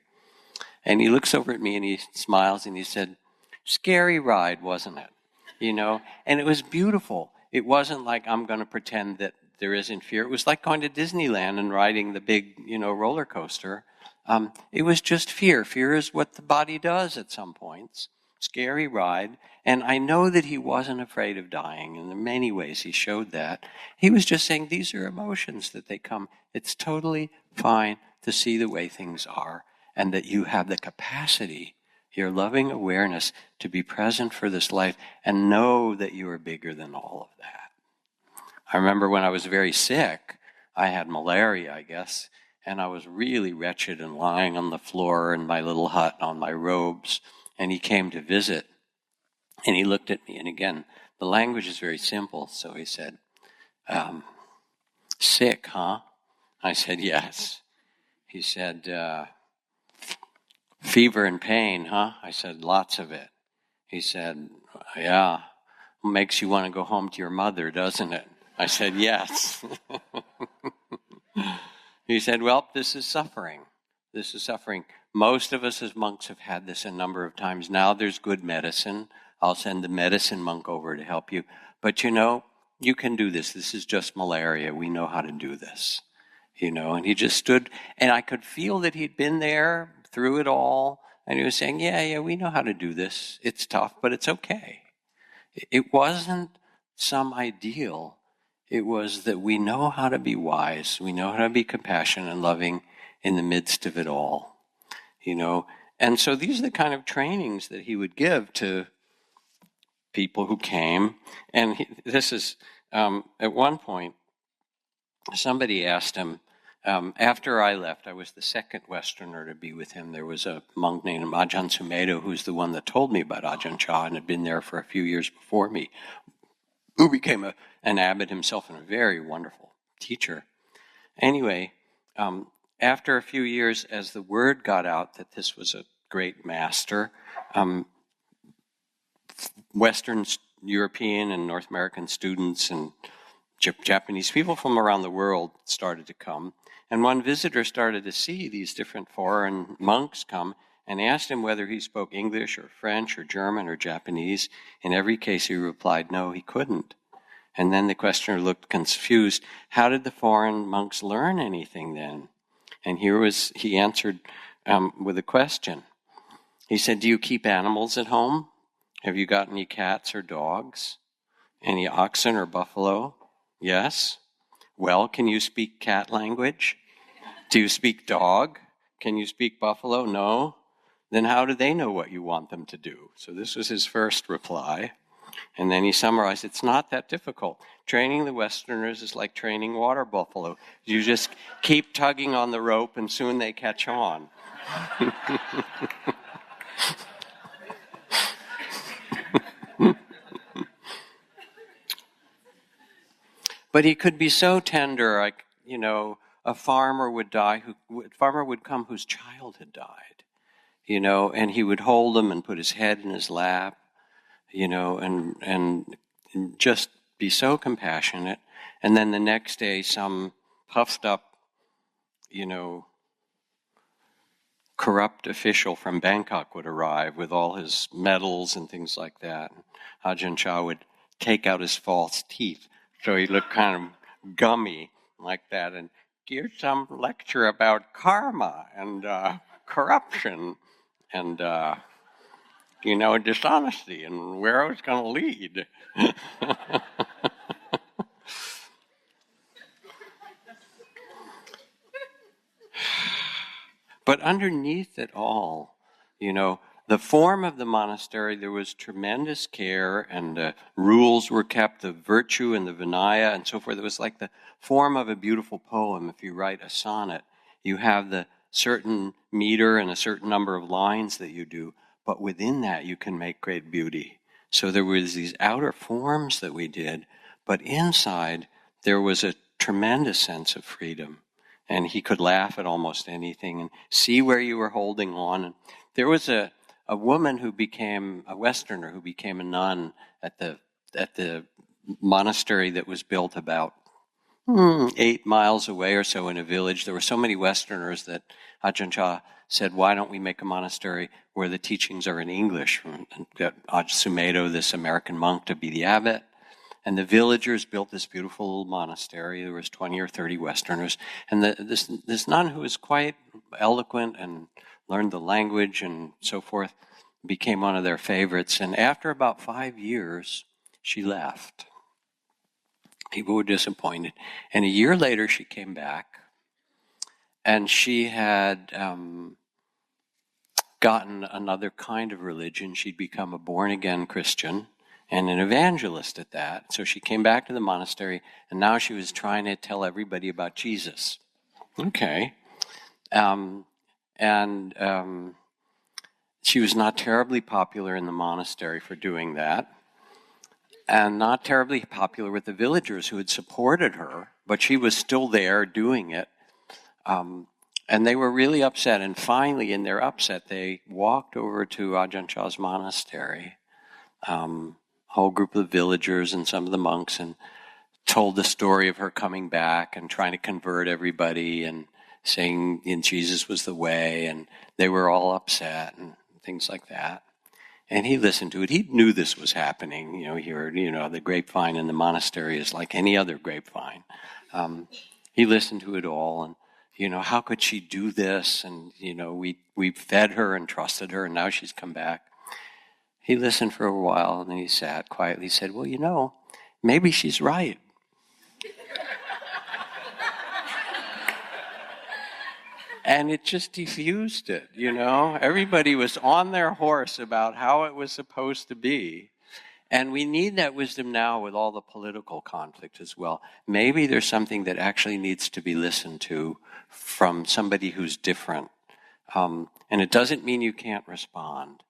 And he looks over at me and he smiles and he said, scary ride, wasn't it? And it was beautiful. It wasn't like I'm going to pretend that there isn't fear. It was like going to Disneyland and riding the big, roller coaster. It was just fear. Fear is what the body does at some points. Scary ride. And I know that he wasn't afraid of dying. And in many ways he showed that. He was just saying these are emotions that they come. It's totally fine to see the way things are, and that you have the capacity, your loving awareness, to be present for this life and know that you are bigger than all of that. I remember when I was very sick, I had malaria, I guess, and I was really wretched and lying on the floor in my little hut on my robes. And he came to visit, and he looked at me, and again, the language is very simple, so he said, sick, huh? I said, yes. He said, fever and pain, huh? I said, lots of it. He said, yeah, makes you want to go home to your mother, doesn't it? I said, yes. He said, well, this is suffering. This is suffering. Most of us as monks have had this a number of times. Now there's good medicine. I'll send the medicine monk over to help you. But you can do this. This is just malaria. We know how to do this. And he just stood, and I could feel that he'd been there through it all. And he was saying, yeah, we know how to do this. It's tough, but it's okay. It wasn't some ideal. It was that we know how to be wise. We know how to be compassionate and loving in the midst of it all. And so these are the kind of trainings that he would give to people who came. And this is, at one point, somebody asked him, after I left, I was the second Westerner to be with him. There was a monk named Ajahn Sumedho, who's the one that told me about Ajahn Chah and had been there for a few years before me, who became an abbot himself and a very wonderful teacher. Anyway, after a few years, as the word got out that this was a great master, Western European and North American students and Japanese people from around the world started to come. And one visitor started to see these different foreign monks come and asked him whether he spoke English or French or German or Japanese. In every case, he replied, no, he couldn't. And then the questioner looked confused. How did the foreign monks learn anything then? And he answered with a question. He said, do you keep animals at home? Have you got any cats or dogs? Any oxen or buffalo? Yes. Well, can you speak cat language? Do you speak dog? Can you speak buffalo? No. Then how do they know what you want them to do? So this was his first reply. And then he summarized, it's not that difficult. Training the Westerners is like training water buffalo. You just keep tugging on the rope and soon they catch on. But he could be so tender, like, a farmer would come whose child had died, and he would hold him and put his head in his lap, and just be so compassionate. And then the next day, some puffed up, corrupt official from Bangkok would arrive with all his medals and things like that. Ajahn Chah would take out his false teeth, so he looked kind of gummy like that, and give some lecture about karma and corruption and, dishonesty and where I was going to lead. But underneath it all, the form of the monastery, there was tremendous care, and rules were kept, the virtue and the Vinaya and so forth. It was like the form of a beautiful poem. If you write a sonnet, you have the certain meter and a certain number of lines that you do, but within that you can make great beauty. So there was these outer forms that we did, but inside there was a tremendous sense of freedom. And he could laugh at almost anything and see where you were holding on. And there was a woman who became a Westerner, who became a nun at the monastery that was built about 8 miles away or so in a village. There were so many Westerners that Ajahn Chah said, why don't we make a monastery where the teachings are in English? And got Ajahn Sumedho, this American monk, to be the abbot. And the villagers built this beautiful little monastery. There was 20 or 30 Westerners. And this nun, who was quite eloquent and learned the language and so forth, became one of their favorites. And after about 5 years, she left. People were disappointed. And a year later, she came back. And she had gotten another kind of religion. She'd become a born-again Christian and an evangelist at that. So she came back to the monastery, and now she was trying to tell everybody about Jesus. Okay. She was not terribly popular in the monastery for doing that, and not terribly popular with the villagers who had supported her, but she was still there doing it. And they were really upset, and finally, in their upset, they walked over to Ajahn Chah's monastery, whole group of villagers and some of the monks, and told the story of her coming back and trying to convert everybody and saying Jesus was the way, and they were all upset and things like that. And he listened to it. He knew this was happening. He heard, the grapevine in the monastery is like any other grapevine. He listened to it all, and how could she do this? And we fed her and trusted her, and now she's come back. He listened for a while, and then he sat quietly. He said, well, maybe she's right. And it just diffused it, Everybody was on their horse about how it was supposed to be. And we need that wisdom now with all the political conflict as well. Maybe there's something that actually needs to be listened to from somebody who's different. And it doesn't mean you can't respond.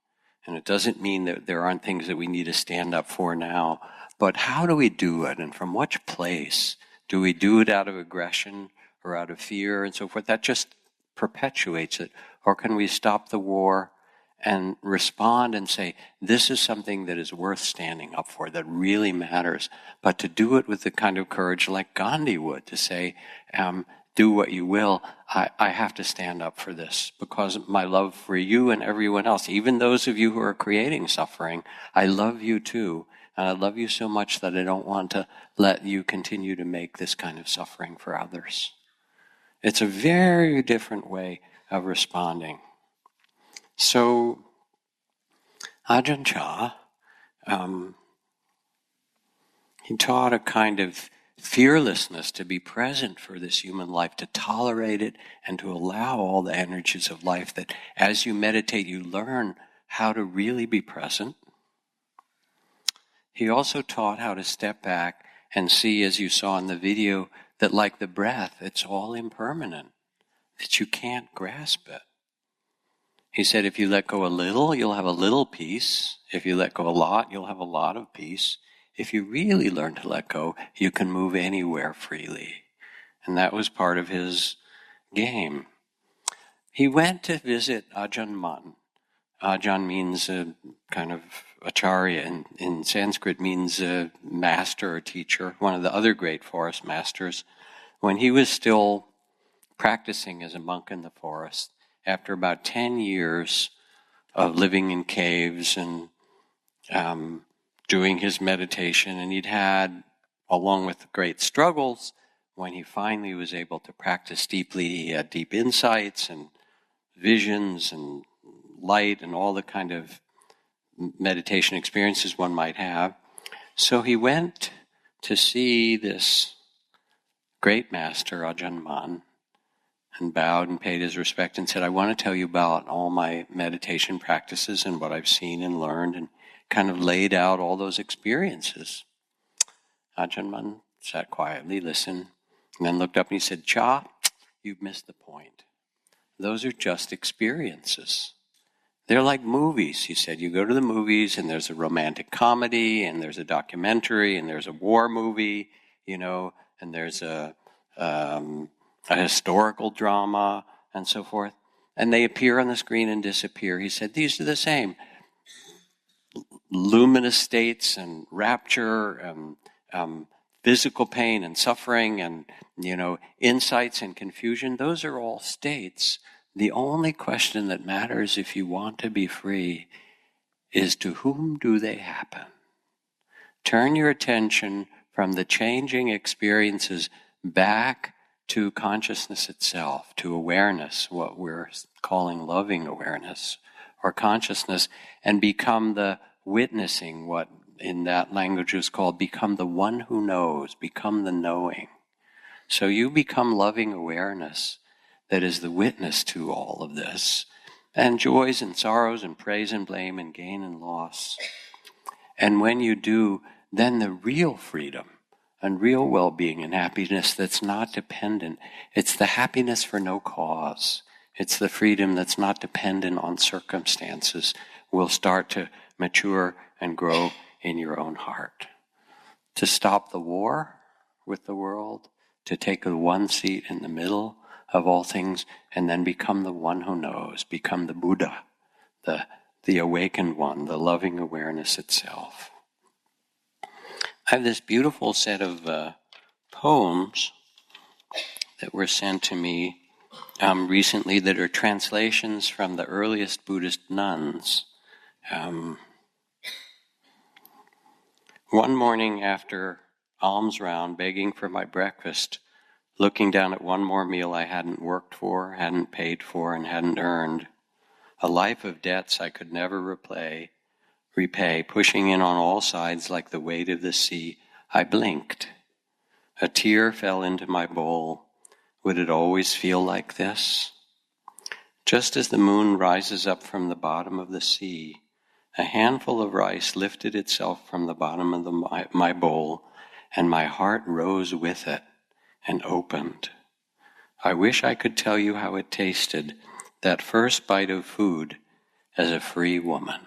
And it doesn't mean that there aren't things that we need to stand up for now. But how do we do it? And from which place? Do we do it out of aggression or out of fear and so forth? That just perpetuates it. Or can we stop the war and respond and say, this is something that is worth standing up for, that really matters, but to do it with the kind of courage like Gandhi would, to say, do what you will, I have to stand up for this because my love for you and everyone else, even those of you who are creating suffering, I love you too, and I love you so much that I don't want to let you continue to make this kind of suffering for others. It's a very different way of responding. So, Ajahn Chah, he taught a kind of fearlessness to be present for this human life, to tolerate it and to allow all the energies of life, that as you meditate, you learn how to really be present. He also taught how to step back and see, as you saw in the video, that like the breath, it's all impermanent, that you can't grasp it. He said, if you let go a little, you'll have a little peace. If you let go a lot, you'll have a lot of peace. If you really learn to let go, you can move anywhere freely. And that was part of his game. He went to visit Ajahn Mun. Ajahn means a kind of acharya, in Sanskrit means a master or teacher, one of the other great forest masters. When he was still practicing as a monk in the forest, after about 10 years of living in caves and doing his meditation, and he'd had, along with great struggles, when he finally was able to practice deeply, he had deep insights and visions and light and all the kind of meditation experiences one might have. So he went to see this great master, Ajahn Mun, and bowed and paid his respect and said, I want to tell you about all my meditation practices and what I've seen and learned, and kind of laid out all those experiences. Ajahn Mun sat quietly, listened, and then looked up and he said, Cha, you've missed the point. Those are just experiences. They're like movies, he said. You go to the movies and there's a romantic comedy and there's a documentary and there's a war movie, and there's a historical drama and so forth. And they appear on the screen and disappear. He said, these are the same. Luminous states and rapture and physical pain and suffering and, insights and confusion, those are all states. The only question that matters if you want to be free is, to whom do they happen? Turn your attention from the changing experiences back to consciousness itself, to awareness, what we're calling loving awareness or consciousness, and become the witnessing, what in that language is called, become the one who knows, become the knowing. So you become loving awareness that is the witness to all of this, and joys and sorrows and praise and blame and gain and loss. And when you do, then the real freedom and real well-being and happiness that's not dependent, it's the happiness for no cause. It's the freedom that's not dependent on circumstances, will start to mature and grow in your own heart. To stop the war with the world, to take a one seat in the middle of all things, and then become the one who knows, become the Buddha, the awakened one, the loving awareness itself. I have this beautiful set of poems that were sent to me recently that are translations from the earliest Buddhist nuns. One morning after alms round, begging for my breakfast, looking down at one more meal I hadn't worked for, hadn't paid for, and hadn't earned, a life of debts I could never repay, pushing in on all sides like the weight of the sea, I blinked. A tear fell into my bowl. Would it always feel like this? Just as the moon rises up from the bottom of the sea, a handful of rice lifted itself from the bottom of my bowl, and my heart rose with it and opened. I wish I could tell you how it tasted, that first bite of food, as a free woman.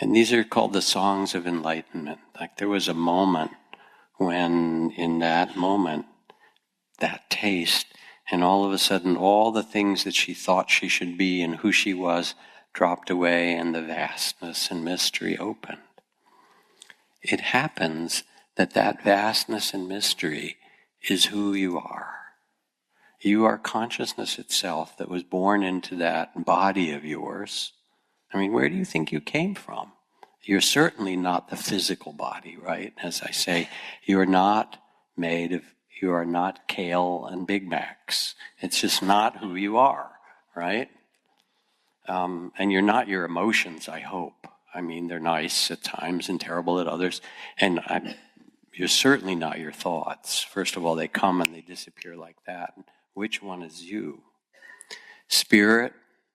And these are called the songs of enlightenment. Like there was a moment when, in that moment, that taste, and all of a sudden all the things that she thought she should be and who she was dropped away, and the vastness and mystery opened. It happens that that vastness and mystery is who you are. You are consciousness itself that was born into that body of yours. I mean, where do you think you came from? You're certainly not the physical body, right? As I say, you are not kale and Big Macs. It's just not who you are, right? And you're not your emotions, I hope. I mean, they're nice at times and terrible at others. And you're certainly not your thoughts. First of all, they come and they disappear like that. Which one is you? Spirit,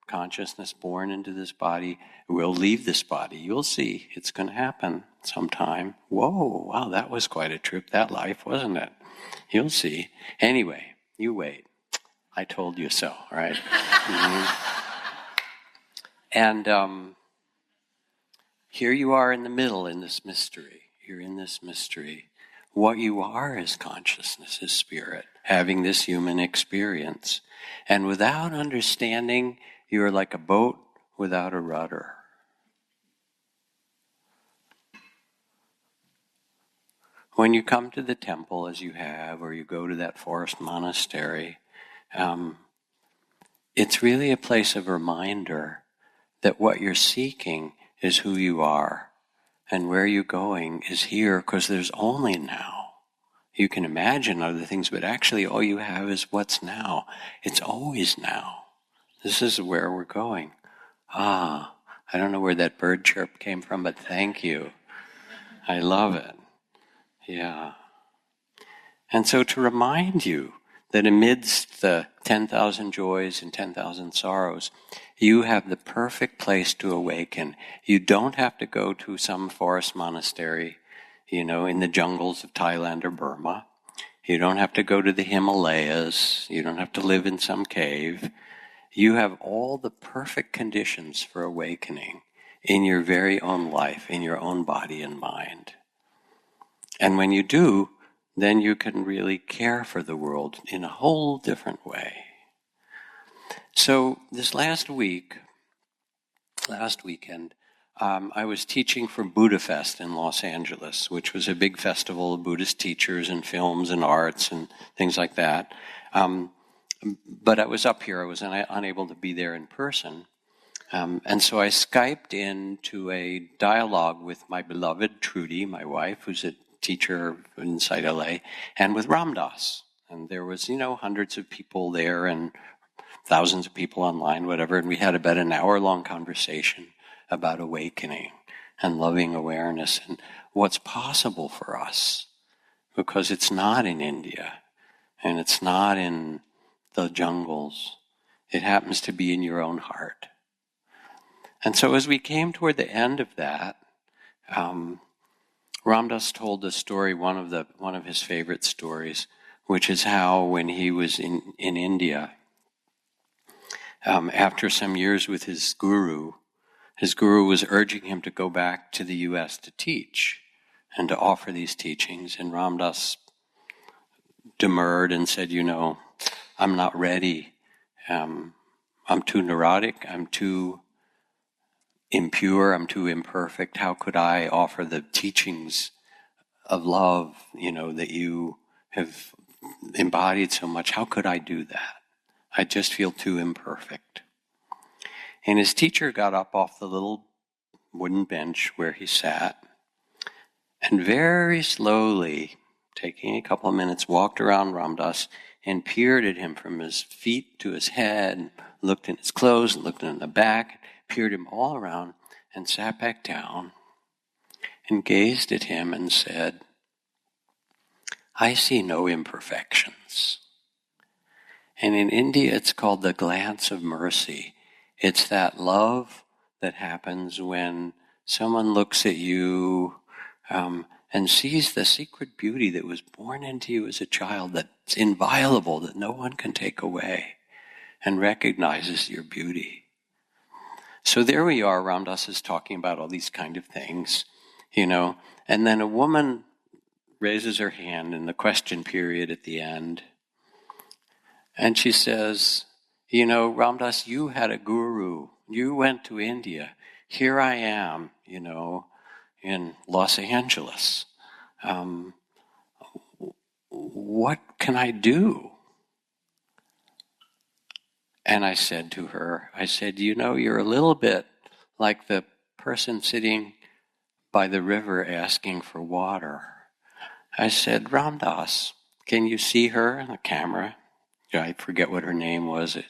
consciousness born into this body, will leave this body. You'll see. It's going to happen sometime. Whoa, wow, that was quite a trip, that life, wasn't it? You'll see. Anyway, you wait. I told you so, right? Mm-hmm. And here you are in the middle in this mystery. You're in this mystery. What you are is consciousness, is spirit, having this human experience. And without understanding, you're like a boat without a rudder. When you come to the temple, as you have, or you go to that forest monastery, it's really a place of reminder that what you're seeking is who you are, and where you're going is here, because there's only now. You can imagine other things, but actually all you have is what's now. It's always now. This is where we're going. I don't know where that bird chirp came from, but thank you. I love it. Yeah. And so to remind you that amidst the 10,000 joys and 10,000 sorrows, you have the perfect place to awaken. You don't have to go to some forest monastery, in the jungles of Thailand or Burma. You don't have to go to the Himalayas. You don't have to live in some cave. You have all the perfect conditions for awakening in your very own life, in your own body and mind. And when you do, then you can really care for the world in a whole different way. So this last weekend, I was teaching for Buddha Fest in Los Angeles, which was a big festival of Buddhist teachers and films and arts and things like that. But I was up here. I was unable to be there in person. And so I Skyped into a dialogue with my beloved Trudy, my wife, who's a teacher inside LA, and with Ram Dass. And there was, hundreds of people there and thousands of people online, whatever. And we had about an hour-long conversation about awakening and loving awareness and what's possible for us, because it's not in India and it's not in the jungles. It happens to be in your own heart. And so as we came toward the end of that, Ram Dass told the story, one of his favorite stories, which is how when he was in India, after some years with his guru was urging him to go back to the U.S. to teach and to offer these teachings. And Ram Dass demurred and said, I'm not ready. I'm too neurotic. I'm too impure. I'm too imperfect. How could I offer the teachings of love, that you have embodied so much? How could I do that? I just feel too imperfect. And his teacher got up off the little wooden bench where he sat, and very slowly, taking a couple of minutes, walked around Ram Dass and peered at him from his feet to his head, looked in his clothes and looked in the back, peered him all around, and sat back down and gazed at him and said, I see no imperfections. And in India, it's called the glance of mercy. It's that love that happens when someone looks at you and sees the secret beauty that was born into you as a child, that's inviolable, that no one can take away, and recognizes your beauty. So there we are, Ram Dass is talking about all these kind of things, and then a woman raises her hand in the question period at the end, and she says, Ram Dass, you had a guru. You went to India. Here I am, in Los Angeles. What can I do? And I said to her, you're a little bit like the person sitting by the river asking for water. I said, Ram Dass, can you see her on the camera? I forget what her name was. It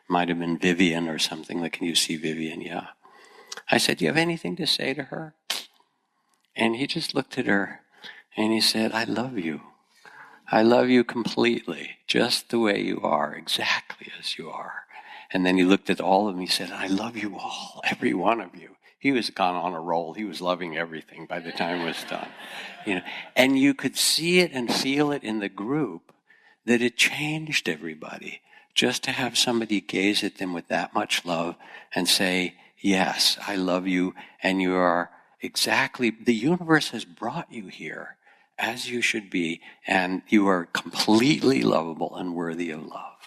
might have been Vivian or something. Like, can you see Vivian? Yeah. I said, do you have anything to say to her? And he just looked at her and he said, I love you. I love you completely, just the way you are, exactly as you are. And then he looked at all of them. He said, I love you all, every one of you. He was gone on a roll. He was loving everything by the time it was done. And you could see it and feel it in the group that it changed everybody. Just to have somebody gaze at them with that much love and say, yes, I love you, and you are exactly, the universe has brought you here as you should be, and you are completely lovable and worthy of love.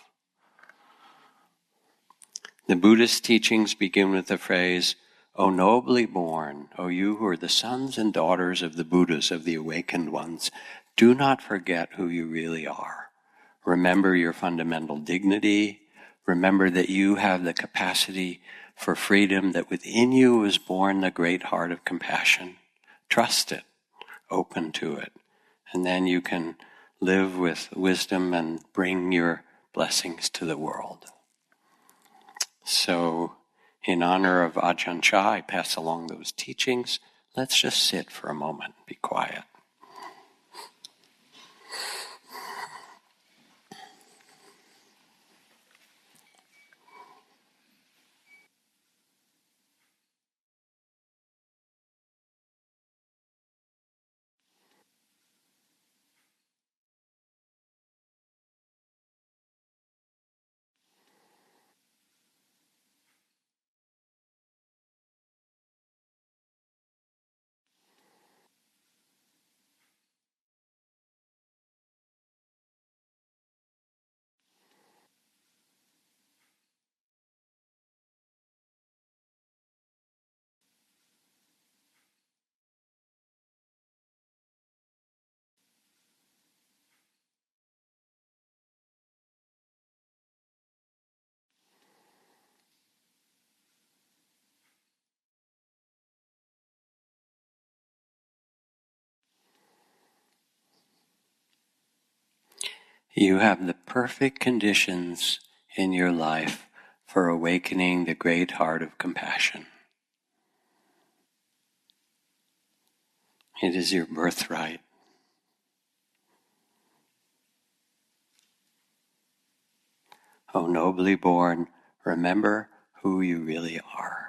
The Buddhist teachings begin with the phrase, O nobly born, O you who are the sons and daughters of the Buddhas, of the awakened ones, do not forget who you really are. Remember your fundamental dignity. Remember that you have the capacity for freedom, that within you is born the great heart of compassion. Trust it, open to it, and then you can live with wisdom and bring your blessings to the world. So, in honor of Ajahn Chah, I pass along those teachings. Let's just sit for a moment, be quiet. You have the perfect conditions in your life for awakening the great heart of compassion. It is your birthright. O nobly born, remember who you really are.